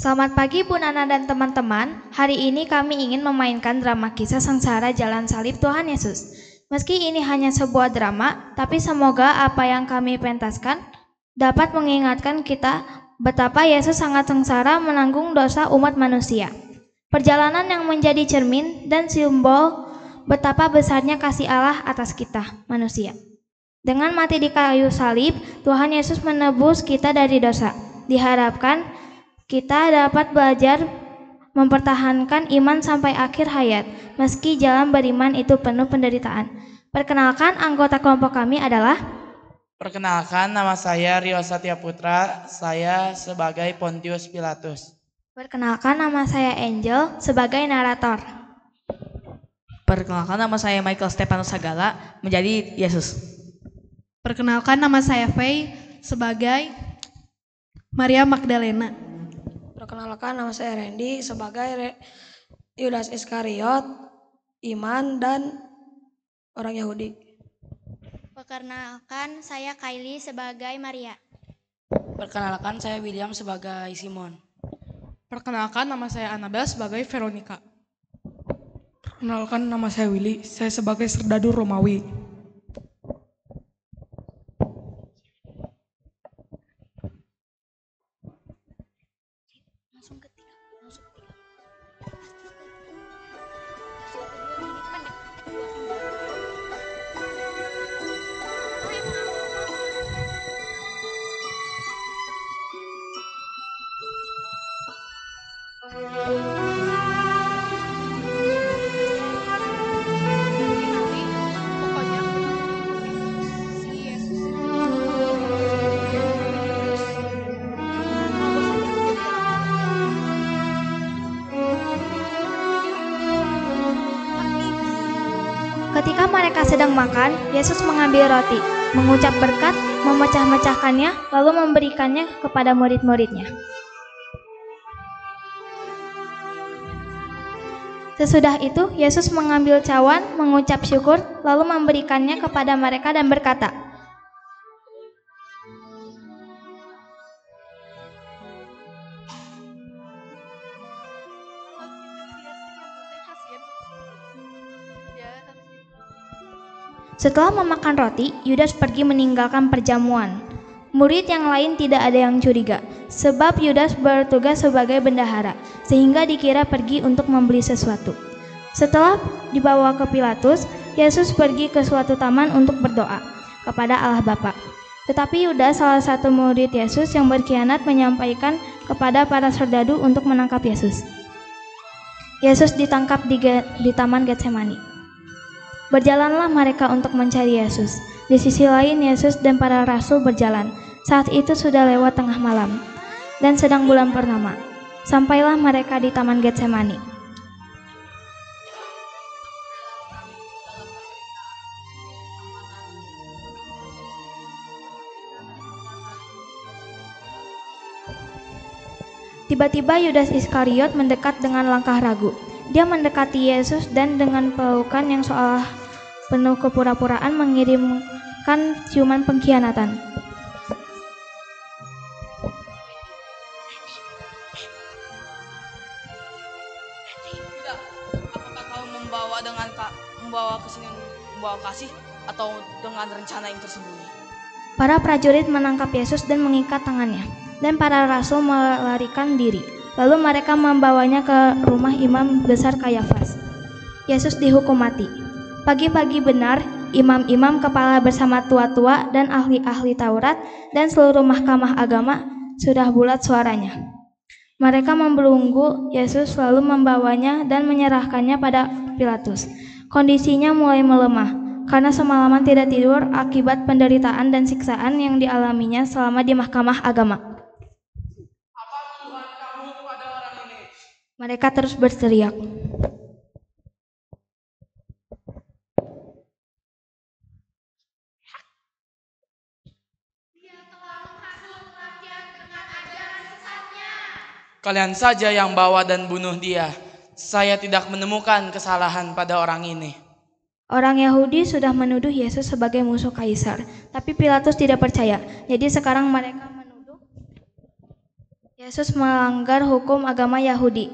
Selamat pagi Bu Nana dan teman-teman. Hari ini kami ingin memainkan drama kisah sengsara jalan salib Tuhan Yesus. Meski ini hanya sebuah drama, tapi semoga apa yang kami pentaskan dapat mengingatkan kita betapa Yesus sangat sengsara menanggung dosa umat manusia. Perjalanan yang menjadi cermin dan simbol betapa besarnya kasih Allah atas kita, manusia. Dengan mati di kayu salib, Tuhan Yesus menebus kita dari dosa. Diharapkan kita dapat belajar mempertahankan iman sampai akhir hayat, meski jalan beriman itu penuh penderitaan. Perkenalkan, anggota kelompok kami adalah... Perkenalkan, nama saya Rio Satya Putra, saya sebagai Pontius Pilatus. Perkenalkan, nama saya Angel sebagai narator. Perkenalkan, nama saya Michael Stepanus Sagala menjadi Yesus. Perkenalkan, nama saya Faye sebagai Maria Magdalena. Perkenalkan, nama saya Randy sebagai Yudas Iskariot, Iman, dan orang Yahudi. Perkenalkan, saya Kylie sebagai Maria. Perkenalkan, saya William sebagai Simon. Perkenalkan, nama saya Annabel sebagai Veronica. Perkenalkan, nama saya Willy, saya sebagai Serdadu Romawi. Ketika mereka sedang makan, Yesus mengambil roti, mengucap berkat, memecah-mecahkannya, lalu memberikannya kepada murid-muridnya. Sesudah itu, Yesus mengambil cawan, mengucap syukur, lalu memberikannya kepada mereka dan berkata, setelah memakan roti, Yudas pergi meninggalkan perjamuan. Murid yang lain tidak ada yang curiga, sebab Yudas bertugas sebagai bendahara, sehingga dikira pergi untuk membeli sesuatu. Setelah dibawa ke Pilatus, Yesus pergi ke suatu taman untuk berdoa kepada Allah Bapa. Tetapi Yudas, salah satu murid Yesus yang berkhianat, menyampaikan kepada para serdadu untuk menangkap Yesus. Yesus ditangkap di Taman Getsemani. Berjalanlah mereka untuk mencari Yesus. Di sisi lain, Yesus dan para rasul berjalan. Saat itu sudah lewat tengah malam dan sedang bulan purnama. Sampailah mereka di Taman Getsemani. Tiba-tiba Yudas Iskariot mendekat dengan langkah ragu. Dia mendekati Yesus dan dengan pelukan yang seolah penuh kepura-puraan mengirimkan ciuman pengkhianatan. Apakah kau membawa kesini membawa kasih atau dengan rencana yang tersembunyi? Para prajurit menangkap Yesus dan mengikat tangannya, dan para rasul melarikan diri. Lalu mereka membawanya ke rumah imam besar Kayafas. Yesus dihukum mati. Pagi-pagi benar, imam-imam kepala bersama tua-tua dan ahli-ahli Taurat dan seluruh mahkamah agama sudah bulat suaranya. Mereka membelenggu Yesus lalu membawanya dan menyerahkannya pada Pilatus. Kondisinya mulai melemah karena semalaman tidak tidur akibat penderitaan dan siksaan yang dialaminya selama di mahkamah agama. Mereka terus berteriak. Kalian saja yang bawa dan bunuh dia. Saya tidak menemukan kesalahan pada orang ini. Orang Yahudi sudah menuduh Yesus sebagai musuh kaisar, tapi Pilatus tidak percaya. Jadi sekarang mereka menuduh Yesus melanggar hukum agama Yahudi.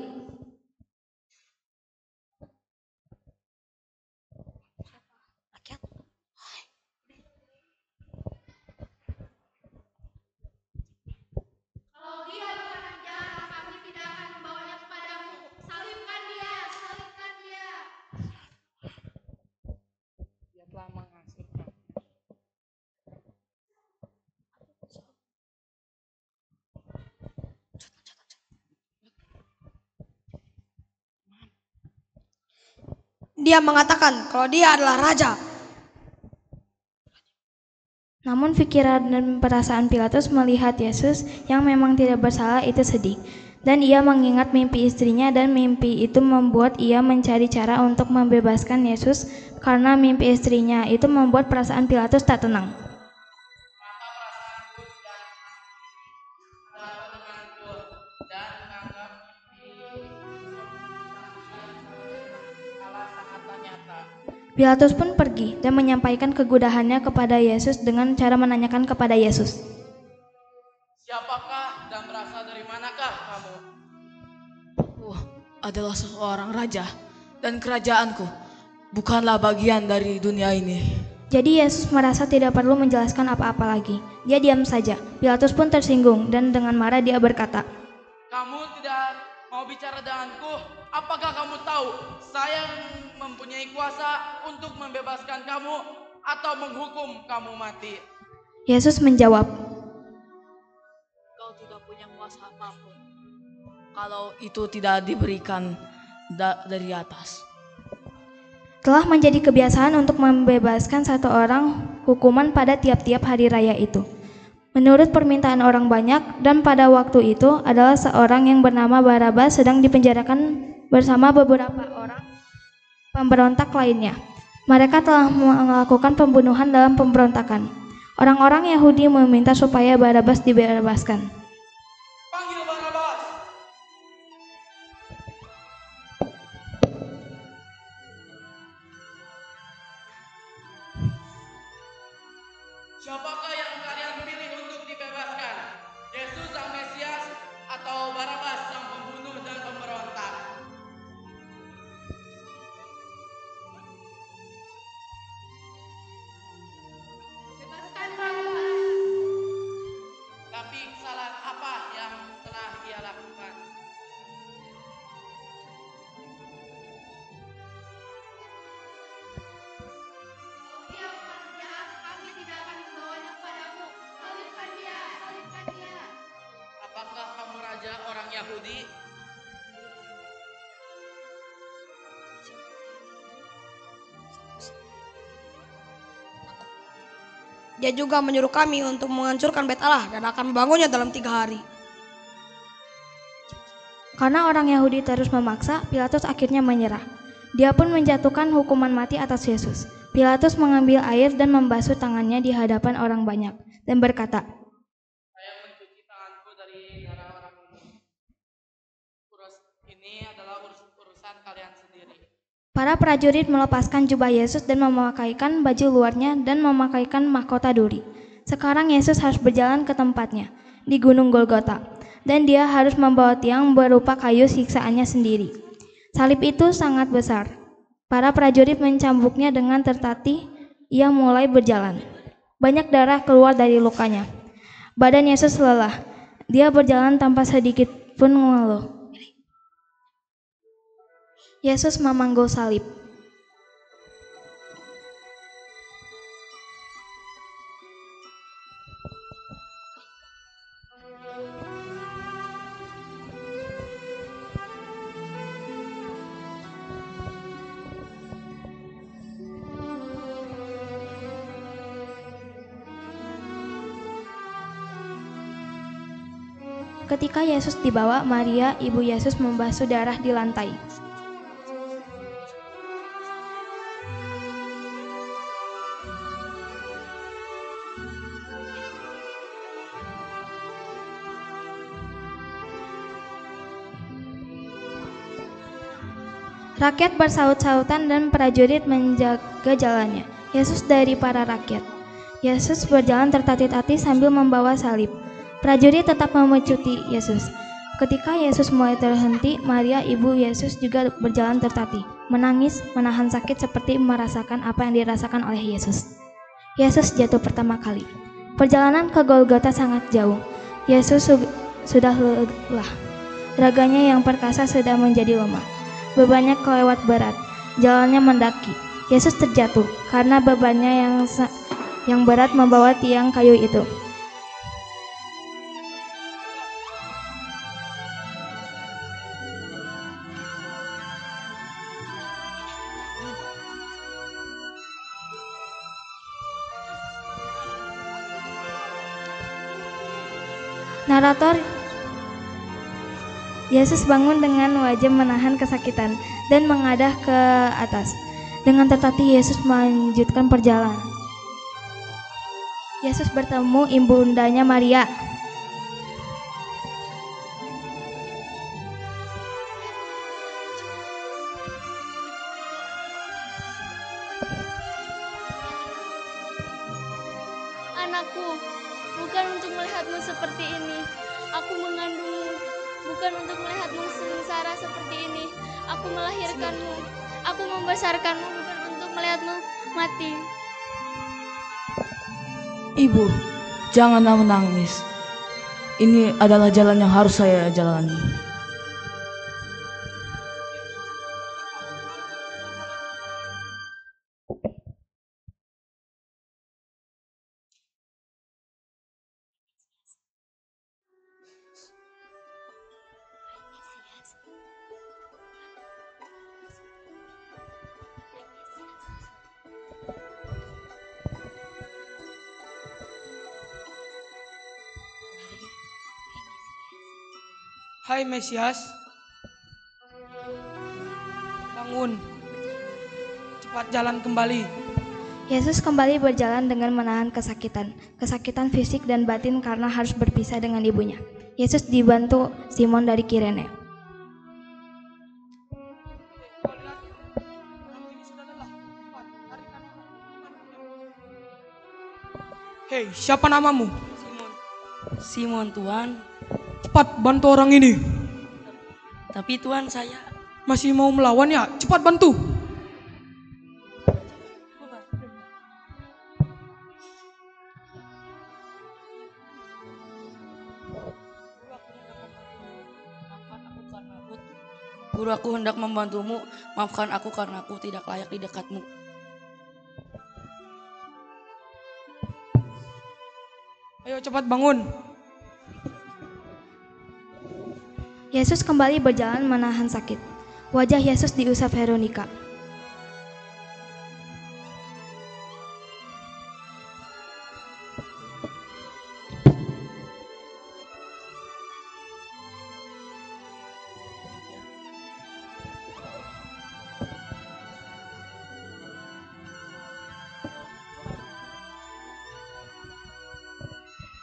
Dia telah menghasutkan. Dia mengatakan kalau dia adalah raja. Namun pikiran dan perasaan Pilatus melihat Yesus yang memang tidak bersalah itu sedih. Dan ia mengingat mimpi istrinya dan mimpi itu membuat ia mencari cara untuk membebaskan Yesus karena mimpi istrinya itu membuat perasaan Pilatus tak tenang. Pilatus pun pergi dan menyampaikan kegudahannya kepada Yesus dengan cara menanyakan kepada Yesus, Siapakah dan berasal dari manakah kamu? Adalah seorang raja dan kerajaanku bukanlah bagian dari dunia ini. Jadi Yesus merasa tidak perlu menjelaskan apa-apa lagi. Dia diam saja. Pilatus pun tersinggung dan dengan marah dia berkata, Kamu tidak mau bicara denganku? Apakah kamu tahu saya mempunyai kuasa untuk membebaskan kamu atau menghukum kamu mati? Yesus menjawab, Kau tidak punya kuasa apapun kalau itu tidak diberikan dari atas. telah menjadi kebiasaan untuk membebaskan satu orang hukuman pada tiap-tiap hari raya itu. Menurut permintaan orang banyak, dan pada waktu itu adalah seorang yang bernama Barabas sedang dipenjarakan bersama beberapa orang pemberontak lainnya. Mereka telah melakukan pembunuhan dalam pemberontakan. Orang-orang Yahudi meminta supaya Barabas dibebaskan. Panggil Barabas. Siapakah yang kalian pilih untuk dibebaskan? Yesus sang Mesias atau Barabas sang pembunuh dan pemberontak? Tapi kesalahan apa yang telah ia lakukan? Apakah kamu raja orang Yahudi? Dia juga menyuruh kami untuk menghancurkan Bait Allah dan akan membangunnya dalam 3 hari. Karena orang Yahudi terus memaksa, Pilatus akhirnya menyerah. Dia pun menjatuhkan hukuman mati atas Yesus. Pilatus mengambil air dan membasuh tangannya di hadapan orang banyak dan berkata, Saya mencuci tanganku dari darah orang ini. Ini adalah urusan kalian sendiri. Para prajurit melepaskan jubah Yesus dan memakaikan baju luarnya dan memakaikan mahkota duri. Sekarang Yesus harus berjalan ke tempatnya, di Gunung Golgota, dan dia harus membawa tiang berupa kayu siksaannya sendiri. Salib itu sangat besar. Para prajurit mencambuknya dengan tertatih, ia mulai berjalan. Banyak darah keluar dari lukanya. Badan Yesus lelah. Dia berjalan tanpa sedikit pun mengeluh. Yesus memanggul salib. Ketika Yesus dibawa, Maria, ibu Yesus, membasuh darah di lantai. Rakyat bersaut-sautan dan prajurit menjaga jalannya. Yesus dari para rakyat. Yesus berjalan tertatih-tatih sambil membawa salib. Prajurit tetap memecuti Yesus. Ketika Yesus mulai terhenti, Maria, ibu Yesus juga berjalan tertatih, menangis, menahan sakit seperti merasakan apa yang dirasakan oleh Yesus. Yesus jatuh pertama kali. Perjalanan ke Golgota sangat jauh. Yesus sudah lelah. Raganya yang perkasa sudah menjadi lemah. Bebannya kelewat berat. Jalannya mendaki. Yesus terjatuh karena bebannya yang berat membawa tiang kayu itu. Narator, Yesus bangun dengan wajah menahan kesakitan dan mengadah ke atas. Dengan tertatih Yesus melanjutkan perjalanan. Yesus bertemu ibundanya Maria. Anakku, bukan untuk melihatmu seperti ini. Aku mengandungmu, bukan untuk melihatmu sengsara seperti ini. Aku melahirkanmu, aku membesarkanmu, bukan untuk melihatmu mati. Ibu, janganlah menangis. Ini adalah jalan yang harus saya jalani. Hai Mesias, bangun, cepat jalan kembali. Yesus kembali berjalan dengan menahan kesakitan fisik dan batin karena harus berpisah dengan ibunya. Yesus dibantu Simon dari Kirene. Hei, siapa namamu? Simon Tuhan. Cepat bantu orang ini. Tapi Tuhan, saya Masih mau melawan ya? Cepat bantu. Guru, aku hendak membantumu. Maafkan aku karena aku tidak layak di dekatmu. Ayo cepat bangun. Yesus kembali berjalan menahan sakit. Wajah Yesus diusap Veronika.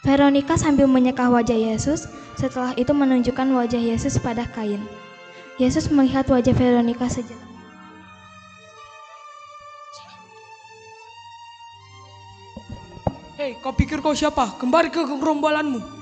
Veronika sambil menyekah wajah Yesus, setelah itu menunjukkan wajah Yesus pada kain. Yesus melihat wajah Veronika sejenak. Hei, kau pikir kau siapa? Kembali ke gerombolanmu.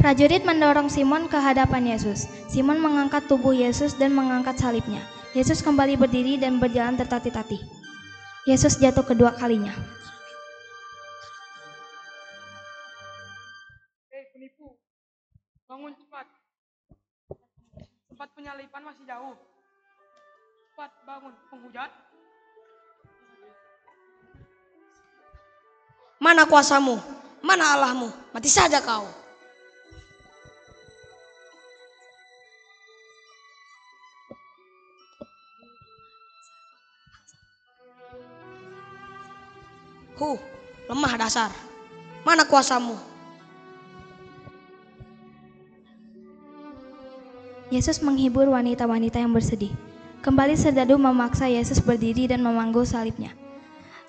Prajurit mendorong Simon ke hadapan Yesus. Simon mengangkat tubuh Yesus dan mengangkat salibnya. Yesus kembali berdiri dan berjalan tertatih-tatih. Yesus jatuh kedua kalinya. Hei penipu, bangun cepat. Tempat penyalipan masih jauh. Cepat bangun, penghujat. Mana kuasamu? Mana Allahmu? Mati saja kau. Lemah dasar. Mana kuasamu? Yesus menghibur wanita-wanita yang bersedih. Kembali serdadu memaksa Yesus berdiri dan memanggul salibnya.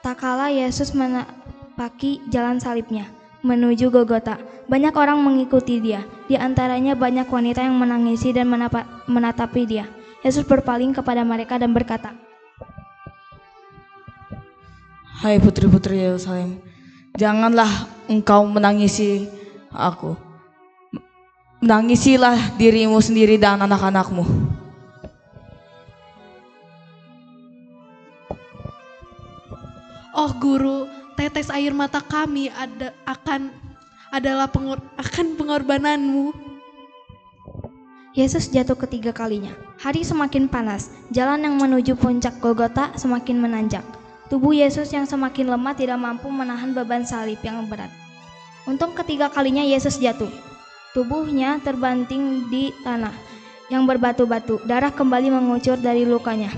Tak kala Yesus menapaki jalan salibnya menuju Golgota, banyak orang mengikuti dia. Di antaranya banyak wanita yang menangisi dan menatapi dia. Yesus berpaling kepada mereka dan berkata, Hai putri-putri Yerusalem, janganlah engkau menangisi aku. Menangisilah dirimu sendiri dan anak-anakmu. Oh guru, tetes air mata kami adalah pengorbananmu. Yesus jatuh ketiga kalinya. Hari semakin panas, jalan yang menuju puncak Golgota semakin menanjak. Tubuh Yesus yang semakin lemah tidak mampu menahan beban salib yang berat. Untuk ketiga kalinya Yesus jatuh. Tubuhnya terbanting di tanah yang berbatu-batu. Darah kembali mengucur dari lukanya.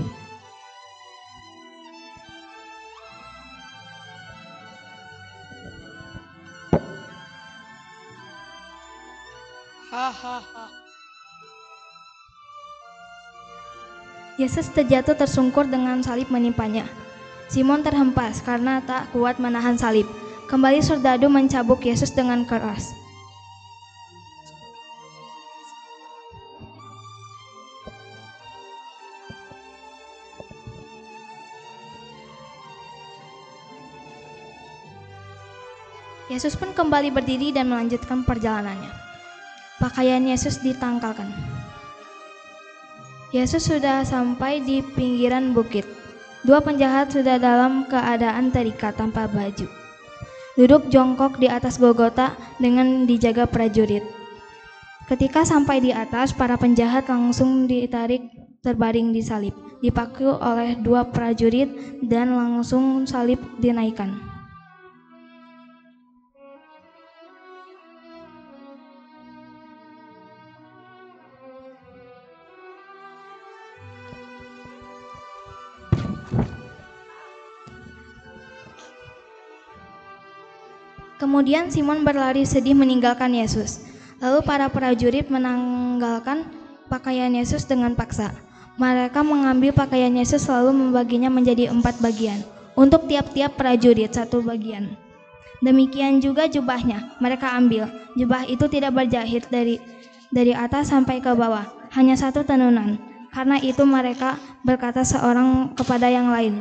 Yesus terjatuh tersungkur dengan salib menimpanya. Simon terhempas karena tak kuat menahan salib. Kembali serdadu mencabuk Yesus dengan keras. Yesus pun kembali berdiri dan melanjutkan perjalanannya. Pakaian Yesus ditangkalkan. Yesus sudah sampai di pinggiran bukit. Dua penjahat sudah dalam keadaan terikat tanpa baju. Duduk jongkok di atas Golgota dengan dijaga prajurit. Ketika sampai di atas, para penjahat langsung ditarik terbaring di salib, dipaku oleh dua prajurit dan langsung salib dinaikkan. Kemudian Simon berlari sedih meninggalkan Yesus. Lalu para prajurit menanggalkan pakaian Yesus dengan paksa. Mereka mengambil pakaian Yesus lalu membaginya menjadi 4 bagian. Untuk tiap-tiap prajurit 1 bagian. Demikian juga jubahnya. Mereka ambil. Jubah itu tidak berjahit dari atas sampai ke bawah. Hanya 1 tenunan. Karena itu mereka berkata seorang kepada yang lain,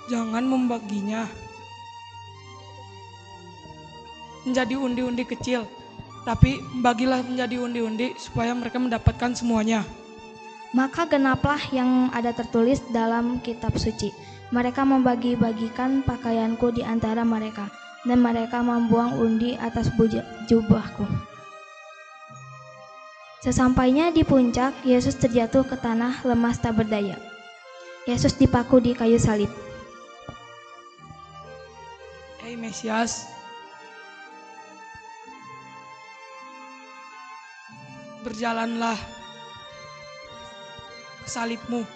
Jangan membaginya menjadi undi-undi kecil, tapi bagilah menjadi undi-undi supaya mereka mendapatkan semuanya. Maka genaplah yang ada tertulis dalam kitab suci. Mereka membagi-bagikan pakaianku di antara mereka, dan mereka membuang undi atas jubahku. Sesampainya di puncak, Yesus terjatuh ke tanah lemas tak berdaya. Yesus dipaku di kayu salib. Hei Mesias, berjalanlah ke salibmu.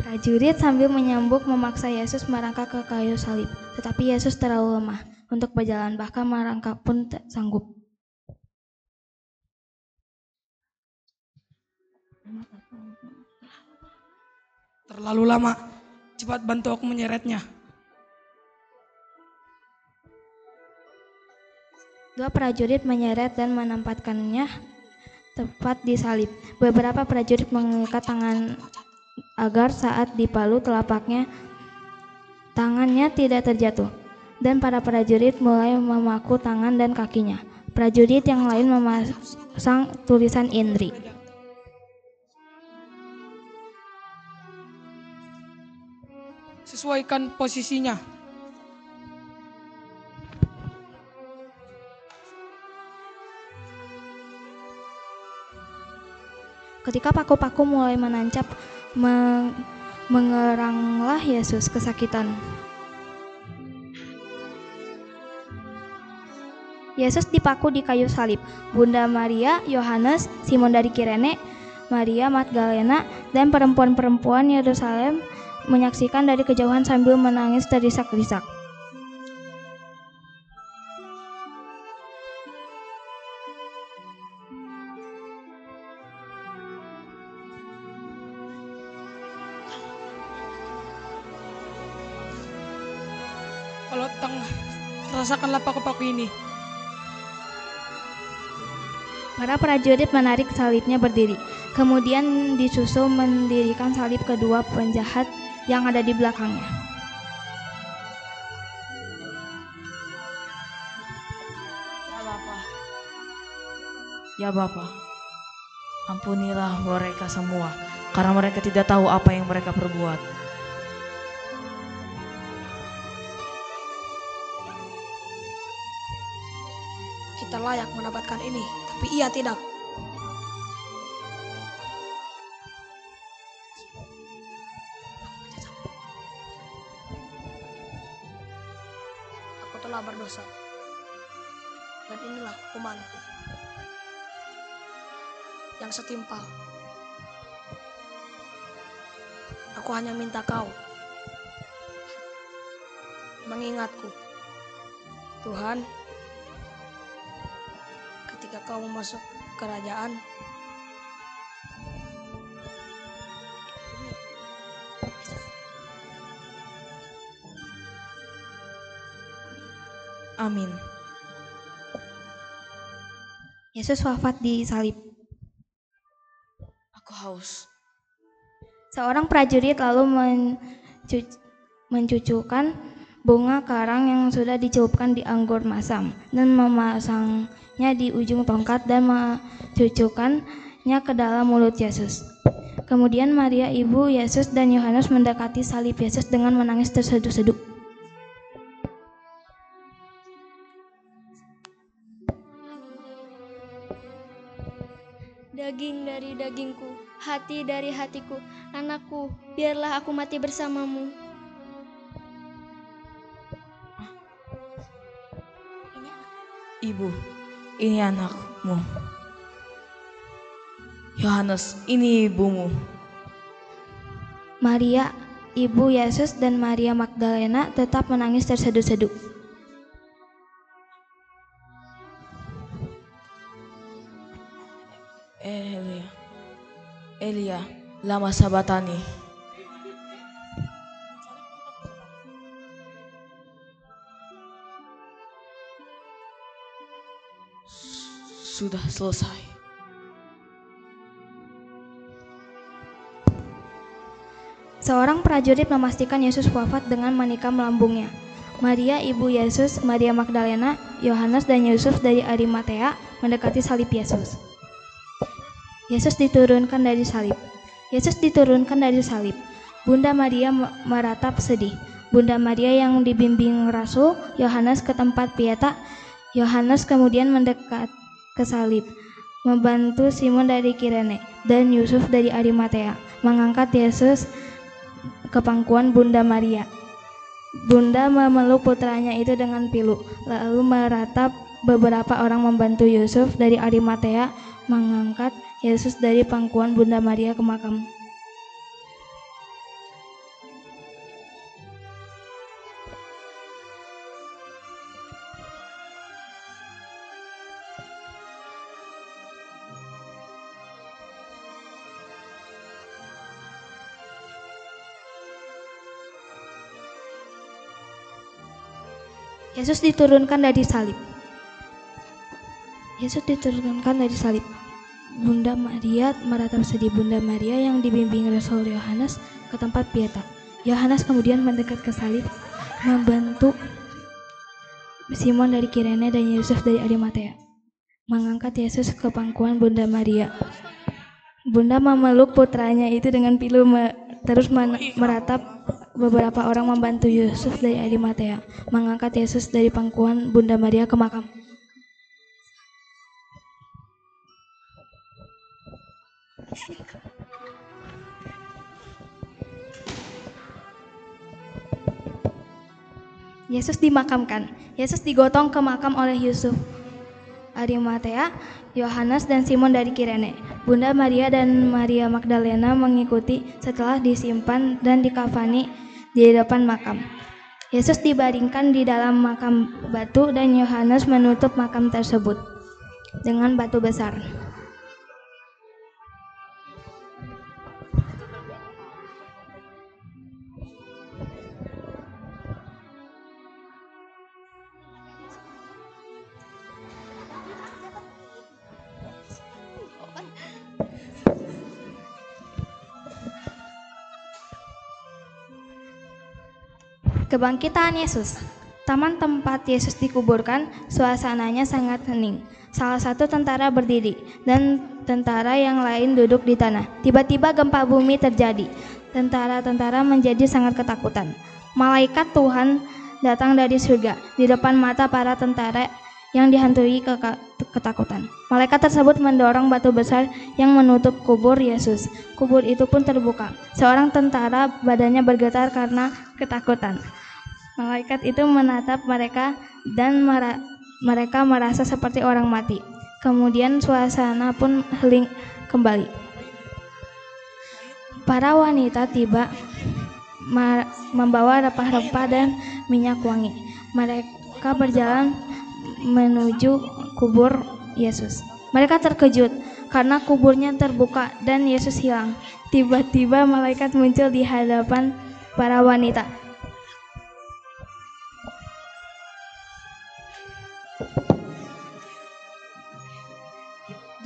Prajurit sambil menyambuk memaksa Yesus merangkak ke kayu salib. Tetapi Yesus terlalu lemah untuk berjalan, bahkan merangkak pun tak sanggup. Terlalu lama, cepat bantu aku menyeretnya. Dua prajurit menyeret dan menempatkannya tepat di salib. Beberapa prajurit mengikat tangan agar saat dipalu telapaknya tangannya tidak terjatuh. Dan para prajurit mulai memaku tangan dan kakinya. Prajurit yang lain memasang tulisan Indri. sesuaikan posisinya. Ketika paku-paku mulai menancap, mengeranglah Yesus kesakitan. Yesus dipaku di kayu salib. Bunda Maria, Yohanes, Simon dari Kirene, Maria Magdalena, dan perempuan-perempuan Yerusalem menyaksikan dari kejauhan sambil menangis terisak-risak. Kalau rasakanlah paku-paku ini. Para prajurit menarik salibnya berdiri. Kemudian disusul mendirikan salib kedua penjahat yang ada di belakangnya. Ya Bapa, ampunilah mereka semua, karena mereka tidak tahu apa yang mereka perbuat. Kita layak mendapatkan ini, tapi ia tidak. Aku telah berdosa, dan inilah hukumanku yang setimpal. Aku hanya minta kau mengingatku, Tuhan, ketika kau masuk kerajaan, Amin. Yesus wafat di salib. Aku haus. Seorang prajurit lalu mencucukkan bunga karang yang sudah dicelupkan di anggur masam dan memasangnya di ujung tongkat dan mencucukkannya ke dalam mulut Yesus. Kemudian Maria ibu Yesus dan Yohanes mendekati salib Yesus dengan menangis terseduh-seduh. Daging dari dagingku, hati dari hatiku, anakku, biarlah aku mati bersamamu. Ibu, ini anakmu. Yohanes, ini ibumu. Maria, ibu Yesus dan Maria Magdalena tetap menangis terseduh-seduh. Elia, lama sabatani. Sudah selesai. Seorang prajurit memastikan Yesus wafat dengan menikam lambungnya. Maria, ibu Yesus, Maria Magdalena, Yohanes, dan Yusuf dari Arimatea mendekati salib Yesus. Yesus diturunkan dari salib. Yesus diturunkan dari salib. Bunda Maria meratap sedih. Bunda Maria yang dibimbing Rasul Yohanes ke tempat Pieta. Yohanes kemudian mendekat ke salib, membantu Simon dari Kirene dan Yusuf dari Arimatea mengangkat Yesus ke pangkuan Bunda Maria. Bunda memeluk putranya itu dengan pilu, lalu meratap beberapa orang membantu Yusuf dari Arimatea mengangkat Yesus dari pangkuan Bunda Maria ke makam. Yesus diturunkan dari salib. Yesus diturunkan dari salib. Bunda Maria meratap sedih. Bunda Maria yang dibimbing Rasul Yohanes ke tempat Pieta. Yohanes kemudian mendekat ke salib, membantu Simon dari Kirene dan Yusuf dari Arimatea mengangkat Yesus ke pangkuan Bunda Maria. Bunda memeluk putranya itu dengan pilu terus meratap. Beberapa orang membantu Yusuf dari Arimatea mengangkat Yesus dari pangkuan Bunda Maria ke makam. Yesus dimakamkan. Yesus digotong ke makam oleh Yusuf, Arimatea, Yohanes, dan Simon dari Kirene. Bunda Maria dan Maria Magdalena mengikuti setelah disimpan dan dikafani di depan makam. Yesus dibaringkan di dalam makam batu dan Yohanes menutup makam tersebut dengan batu besar. Kebangkitan Yesus. Taman tempat Yesus dikuburkan, suasananya sangat hening. Salah satu tentara berdiri dan tentara yang lain duduk di tanah. Tiba-tiba gempa bumi terjadi. Tentara-tentara menjadi sangat ketakutan. Malaikat Tuhan datang dari surga di depan mata para tentara yang dihantui ketakutan. Malaikat tersebut mendorong batu besar yang menutup kubur Yesus. Kubur itu pun terbuka. Seorang tentara badannya bergetar karena ketakutan. Malaikat itu menatap mereka dan mereka merasa seperti orang mati. Kemudian suasana pun hening kembali. Para wanita tiba membawa rempah-rempah dan minyak wangi. Mereka berjalan menuju kubur Yesus. Mereka terkejut karena kuburnya terbuka dan Yesus hilang. Tiba-tiba malaikat muncul di hadapan para wanita.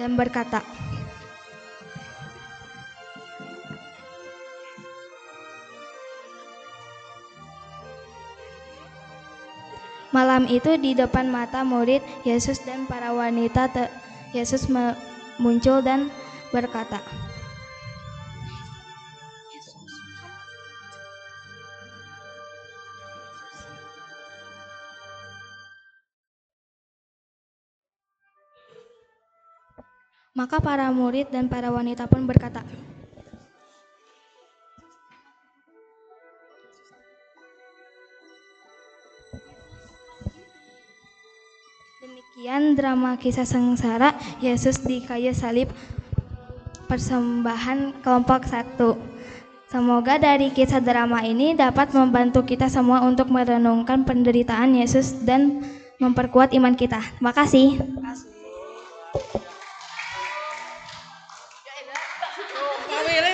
Dan berkata, malam itu di depan mata murid Yesus dan para wanita, Yesus muncul dan berkata, maka para murid dan para wanita pun berkata, demikian drama kisah sengsara Yesus di kayu salib, persembahan kelompok 1. Semoga dari kisah drama ini dapat membantu kita semua untuk merenungkan penderitaan Yesus dan memperkuat iman kita. Terima kasih. Pawile